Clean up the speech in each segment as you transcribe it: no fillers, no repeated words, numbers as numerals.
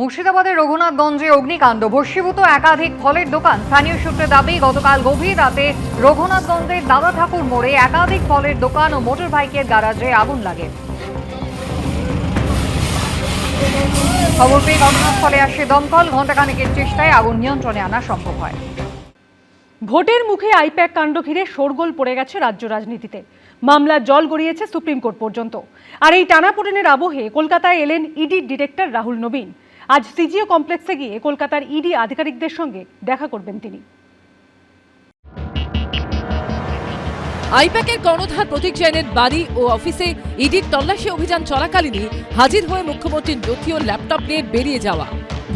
মুর্শিদাবাদের রঘুনাথগঞ্জে অগ্নিকাণ্ড, ভস্মীভূত একাধিক ফলের দোকান। স্থানীয় সূত্রে দাবি, গতকাল গভীর রাতে রঘুনাথগঞ্জের দাদা ঠাকুর মোড়ে একাধিক ফলের দোকান ও মোটর বাইকের গ্যারাজে আগুন লাগে। খবর পেয়ে ঘটনাস্থলে আসে দমকল। ঘণ্টাখানেকের চেষ্টায় আগুন নিয়ন্ত্রণে আনা সম্ভব হয়। ভোটের মুখে আইপ্যাক কাণ্ড ঘিরে শোরগোল পড়ে গেছে রাজ্য রাজনীতিতে। মামলার জল গড়িয়েছে সুপ্রিম কোর্ট পর্যন্ত। আর এই টানাপোড়েনের আবহে কলকাতায় এলেন ইডি ডিরেক্টর রাহুল নবীন। আজ সিজিও কমপ্লেক্সে গিয়ে কলকাতার ইডি আধিকারিকদের সঙ্গে দেখা করবেন তিনি। আইপ্যাকের কর্ণধার প্রতীক জৈনের বাড়ি ও অফিসে ইডির তল্লাশি অভিযান চলাকালীনই হাজির হয়ে মুখ্যমন্ত্রীর নথি ও ল্যাপটপ নিয়ে বেরিয়ে যাওয়া।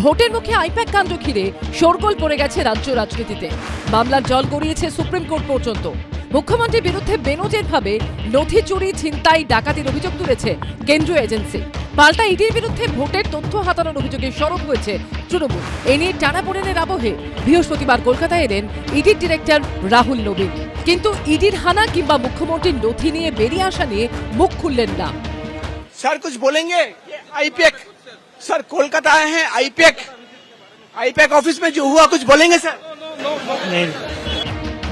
ভোটের মুখে আইপ্যাক কাণ্ড ঘিরে শোরগোল পড়ে গেছে রাজ্য রাজনীতিতে। মামলার জল গড়িয়েছে সুপ্রিম কোর্ট পর্যন্ত। মুখ্যমন্ত্রীর বিরুদ্ধে বেনজিরভাবে নথি চুরি, ছিনতাই, ডাকাতির অভিযোগ তুলেছে কেন্দ্রীয় এজেন্সি। পাল্টা ইডির বিরুদ্ধে ভোটের তথ্য হাতানোর অভিযোগে সরব হয়েছে তৃণমূল। এ নিয়ে টানাপোড়েনের আবহে বৃহস্পতিবার কলকাতায় এলেন ইডির ডিরেক্টর রাহুল নবীন। কিন্তু ইডির হানা কিংবা মুখ্যমন্ত্রীর নথি নিয়ে বেরিয়ে আসা নিয়ে মুখ খুললেন না। सर कुछ बोलेंगे? आईपैक सर कोलकाता आए हैं। आईपैक ऑफिस में जो हुआ कुछ बोलेंगे सर? नहीं।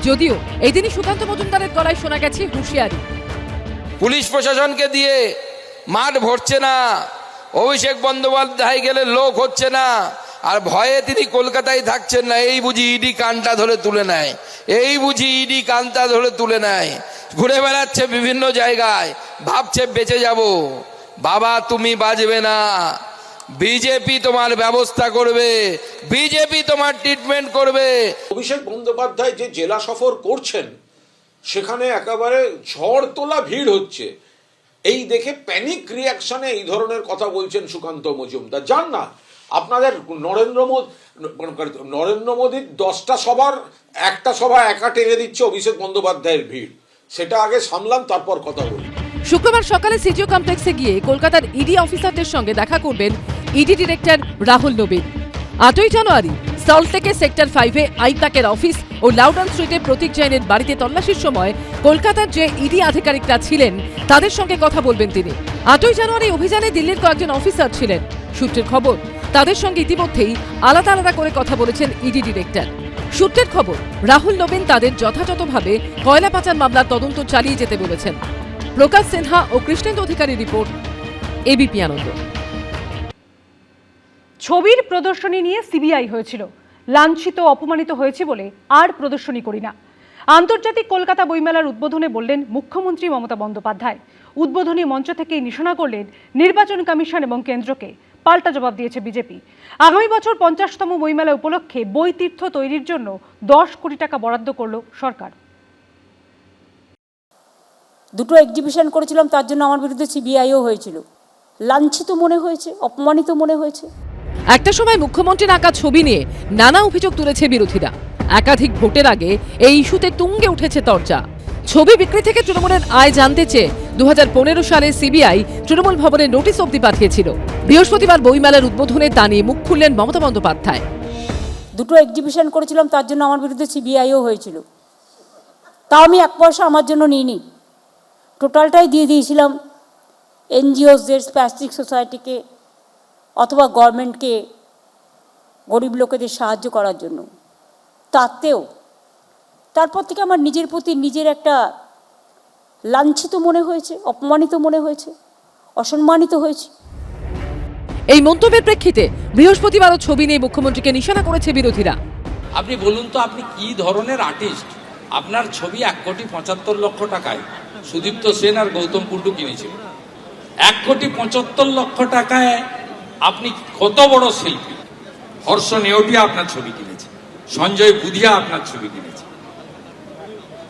যদিও এই দিনই সুকান্ত মজুমদারের গলায় শোনা গেছে হুঁশিয়ারি। পুলিশ প্রশাসনকে দিয়ে মাঠ ভরছে না, অভিষেক বন্দ্যোপাধ্যায় গেলে লোক হচ্ছে না, আর ভয়ে তিনি কলকাতায় থাকছেন না। এই বুঝি ইডি কানটা ধরে তুলে নেয়, ঘুরে বেড়াচ্ছে বিভিন্ন জায়গায়, ভাবছে বেঁচে যাব। বাবা তুমি বাঁচবে না, বিজেপি তোমার ব্যবস্থা করবে, বিজেপি তোমার ট্রিটমেন্ট করবে। অভিষেক বন্দ্যোপাধ্যায় যে জেলা সফর করছেন সেখানে একেবারে ঝড় তোলা ভিড় হচ্ছে, এই দেখে প্যানিক রিয়াকশনে এই ধরনের কথা বলছেন সুকান্ত মজুমদার। যান না, আপনাদের নরেন্দ্র মোদীর 10টা সভার একটা সভা একা টেনে দিচ্ছে অভিষেক বন্দ্যোপাধ্যায়ের ভিড়। সেটা আগে সামলাম, তারপর কথা বলি। শুক্রবার সকালে সিজিও কমপ্লেক্সে গিয়ে কলকাতার ইডি অফিসারদের সঙ্গে দেখা করবেন ইডি ডিরেক্টর রাহুল নবীন। 8ই জানুয়ারি সল্টলেকে সেক্টর 5-এ আইপ্যাকের অফিস ও লাউডন স্ট্রিটে প্রতীক জৈনের বাড়িতে তল্লাশির সময় কলকাতার যে ইডি আধিকারিকরা ছিলেন তাদের সঙ্গে কথা বলবেন তিনি। 8ই জানুয়ারি অভিযানে দিল্লির কয়েকজন অফিসার ছিলেন। সূত্রের খবর, তাদের সঙ্গে ইতিমধ্যেই আলাদা আলাদা করে কথা বলেছেন ইডি ডিরেক্টর। সূত্রের খবর, রাহুল নবীন তাদের যথাযথভাবে কয়লা পাচার মামলার তদন্ত চালিয়ে যেতে বলেছেন। প্রকাশ সিনহা ও কৃষ্ণেন্দু অধিকারীর রিপোর্ট, এবিপি আনন্দ। ছবির প্রদর্শনী নিয়ে সিবিআই হয়েছিল। লাঞ্ছিত, অপমানিত হয়েছে বলে আর প্রদর্শনী করি না। আন্তর্জাতিক কলকাতা বইমেলার উদ্বোধনে বললেন মুখ্যমন্ত্রী মমতা বন্দ্যোপাধ্যায়। উদ্বোধনী মঞ্চ থেকেই নিশানা করলেন নির্বাচন কমিশন এবং কেন্দ্রকে। পাল্টা জবাব দিয়েছে বিজেপি। আগামী বছর 50তম বইমেলা উপলক্ষে বই তীর্থ তৈরির জন্য 10 কোটি টাকা বরাদ্দ করল সরকার। দুটো এক্সিবিশন করেছিলাম, তার জন্য আমার বিরুদ্ধে সিবিআইও হয়েছিল। লাঞ্ছিত মনে হয়েছে, অপমানিত মনে হয়েছে। একটা সময় মুখ্যমন্ত্রীর আঁকা ছবি নিয়ে নানা অভিযোগ তুলেছে বিরোধীরা। একাধিক ভোটের আগে এই ইস্যুতে তুঙ্গে উঠেছে চর্চা। ছবি বিক্রি থেকে তৃণমূলের আয় জানতে চেয়ে 2015 সালে সিবিআই তৃণমূল ভবনে নোটিশ অবধি পাঠিয়েছিল। বৃহস্পতিবার বইমেলার উদ্বোধনে তা নিয়ে মুখ খুললেন মমতা বন্দ্যোপাধ্যায়। দুটো এক্সিবিশন করেছিলাম, তার জন্য আমার বিরুদ্ধে সিবিআইও হয়েছিল। তাও আমি 1 পয়সা আমার জন্য নিইনি, টোটালটাই দিয়ে দিয়েছিলাম এনজিওসদের, স্প্যাস্টিক সোসাইটিকে অথবা গভর্নমেন্টকে গরিব লোকেদের সাহায্য করার জন্য। তাতেও তারপর থেকে আমার নিজের প্রতি নিজের একটা লাঞ্ছিত মনে হয়েছে, অপমানিত মনে হয়েছে, অসম্মানিত হয়েছে। এই মন্তব্যের প্রেক্ষিতে বৃহস্পতিবারও ছবি নিয়ে মুখ্যমন্ত্রীকে নিশানা করেছে বিরোধীরা। আপনি বলুন তো, আপনি কি ধরনের আর্টিস্ট? আপনার ছবি 1,75,00,000 টাকায় সুদীপ্ত সেন আর গৌতম কুণ্ডু কিনেছিল। 1,75,00,000 টাকায় আপনি কত বড় শিল্পী? হর্ষ নেওটিয়া আপনার ছবি কিনেছে, সঞ্জয় বুধিয়া আপনার ছবি কিনেছে,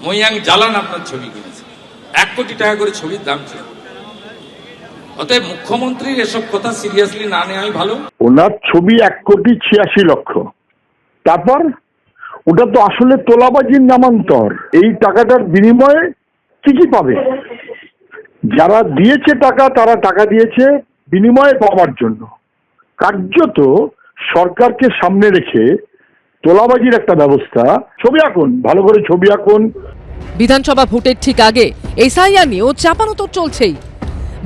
মৈয়াং জালান আপনার ছবি কিনেছে। 1 কোটি টাকা করে ছবির দাম ছিল। অতএব মুখ্যমন্ত্রীর এসব কথা সিরিয়াসলি না নেওয়াই ভালো। ওনার ছবি 1,86,00,000। তারপর ওটা তো আসলে তোলাবাজির নামান্তর। এই টাকাটার বিনিময়ে কি পাবে? যারা দিয়েছে টাকা, তারা টাকা দিয়েছে বিনিময়ে পাওয়ার জন্য। কার্যত সরকারকে সামনে রেখে তোলাবাজির একটা ব্যবস্থা। ছবি আঁকুন, ভালো করে ছবি আঁকুন। বিধানসভা ভোটের ঠিক আগে এসআইআর নিয়েও চাপানোতর চলছেই।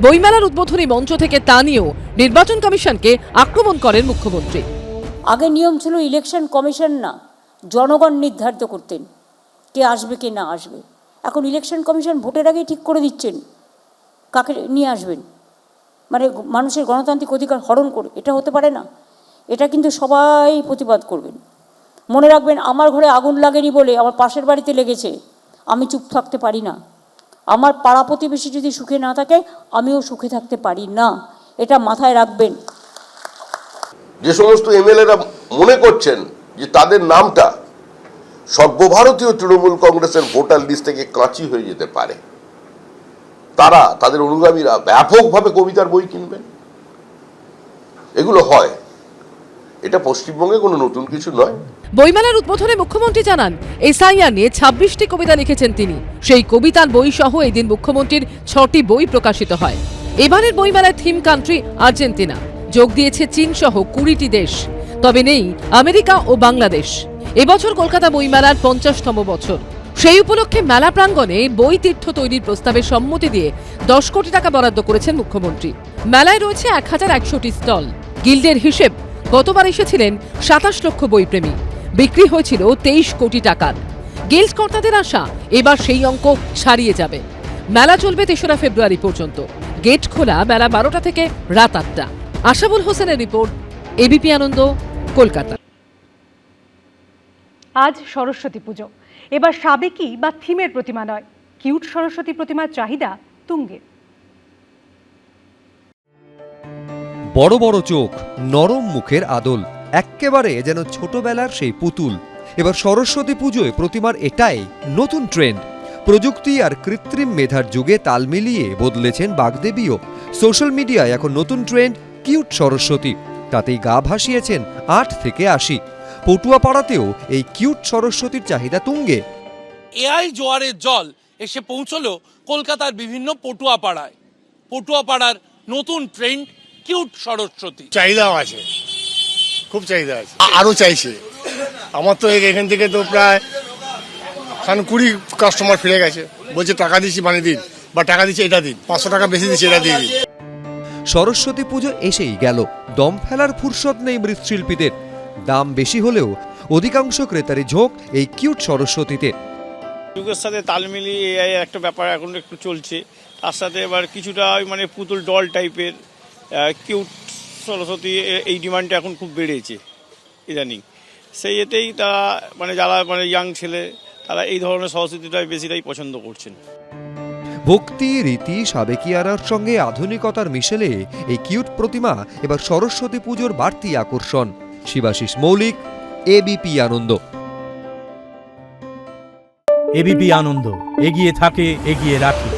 বইমেলার উদ্বোধনী মঞ্চ থেকে তা নিয়েও নির্বাচন কমিশনকে আক্রমণ করেন মুখ্যমন্ত্রী। আগে নিয়ম ছিল ইলেকশন কমিশন না, জনগণ নির্ধারিত করতেন কে আসবে কে না আসবে। এখন ইলেকশন কমিশন ভোটের আগেই ঠিক করে দিচ্ছেন কাকে নিয়ে আসবেন, মানে মানুষের গণতান্ত্রিক অধিকার হরণ করে। এটা হতে পারে না, এটা কিন্তু সবাই প্রতিবাদ করবেন। মনে রাখবেন, আমার ঘরে আগুন লাগেনি বলে আমার পাশের বাড়িতে লেগেছে, আমি চুপ থাকতে পারি না। আমার পাড়া প্রতিবেশী যদি সুখে না থাকে, আমিও সুখে থাকতে পারি না, এটা মাথায় রাখবেন। যে সমস্ত এমএলএরা মনে করছেন যে তাদের নামটা সর্বভারতীয় তৃণমূল কংগ্রেসের ভোটার লিস্ট থেকে কাঁচি হয়ে যেতে পারে, তারা তাদের অনুগামীরা ব্যাপকভাবে কবিতার বই কিনবেন। এগুলো হয়, এটা পশ্চিমবঙ্গে কোনো নতুন কিছু নয়। বইমেলার উদ্বোধনে মুখ্যমন্ত্রী জানান, এসআইআর নিয়ে 26টি কবিতা লিখেছেন তিনি। সেই কবিতার বই সহ এদিন মুখ্যমন্ত্রীর 6টি বই প্রকাশিত হয়। এবারের বইমেলায় থিম কান্ট্রি আর্জেন্টিনা, যোগ দিয়েছে চীন সহ 20টি দেশ, তবে নেই আমেরিকা ও বাংলাদেশ। এবছর কলকাতা বইমেলার 50তম বছর। সেই উপলক্ষে মেলা প্রাঙ্গণে বই তীর্থ তৈরির প্রস্তাবে সম্মতি দিয়ে 10 কোটি টাকা বরাদ্দ করেছেন মুখ্যমন্ত্রী। মেলায় রয়েছে 1100টি স্টল। গিল্ডের হিসেব, গতবার এসেছিলেন 27 লক্ষ বইপ্রেমী, বিক্রি হয়েছিল 23 কোটি টাকার। গিল্ড কর্তাদের আশা এবার সেই অঙ্ক ছাড়িয়ে যাবে। মেলা চলবে 3রা ফেব্রুয়ারি পর্যন্ত। গেট খোলা বেলা 12টা থেকে রাত 8টা। আশাবুল হোসেনের রিপোর্ট, এবিপি আনন্দ, কলকাতা। আজ সরস্বতী পুজো। এবার সাবেকি বা থিমের প্রতিমা নয়, কিউট সরস্বতী প্রতিমার চাহিদা তুঙ্গে। বড় বড় চোখ, নরম মুখের আদল, এক্কেবারে যেন ছোটবেলার সেই পুতুল। এবার সরস্বতী পুজোয় প্রতিমার এটাই নতুন ট্রেন্ড। প্রযুক্তি আর কৃত্রিম মেধার যুগে তাল মিলিয়ে বদলেছেন বাগদেবীও। সোশ্যাল মিডিয়ায় এখন নতুন ট্রেন্ড কিউট সরস্বতী, তাতেই গা ভাসিয়েছেন 8 থেকে 80। পটুয়াপাড়াতেও এই কিউট সরস্বতীর চাহিদা তুঙ্গে। এআই জোয়ারের জল এসে পৌঁছলো কলকাতার বিভিন্ন পটুয়াপাড়ায়। পটুয়াপাড়ার নতুন ট্রেন্ড কিউট সরস্বতী। চাহিদাও আছে, খুব চাহিদা আছে, আরো চাইছে। আমার তো এখান থেকে তো প্রায় 20 কাস্টমার ফিরে গেছে, বলছে টাকা দিচ্ছি বানিয়ে দিন, বা টাকা দিচ্ছি এটা দিন, 500 টাকা বেশি দিচ্ছি এটা দিয়ে দিন। সরস্বতী পুজো এসেই গেল, দম ফেলার ফুরসত নেই মৃৎশিল্পীদের। দাম বেশি হলেও অধিকাংশ ক্রেতারই ঝোঁক এই কিউট সরস্বতীতে। যুগের সাথে তাল মিলিয়ে এআই একটা ব্যাপার এখন একটু চলছে, তার সাথে এবার কিছুটা মানে পুতুল ডল টাইপের কিউট সরস্বতী এই ডিমান্ডটা এখন খুব বেড়েছে ইদানিং। সেই এতেই তারা মানে যারা মানে ইয়াং ছেলে তারা এই ধরনের সরস্বতীটাই বেশিটাই পছন্দ করছেন। ভক্তি, রীতি, সাবেকিয়ারার সঙ্গে আধুনিকতার মিশেলে এই কিউট প্রতিমা এবার সরস্বতী পুজোর বাড়তি আকর্ষণ। শিবাশিস মৌলিক, এবিপি আনন্দ। এবিপি আনন্দ, এগিয়ে থাকে, এগিয়ে রাখে।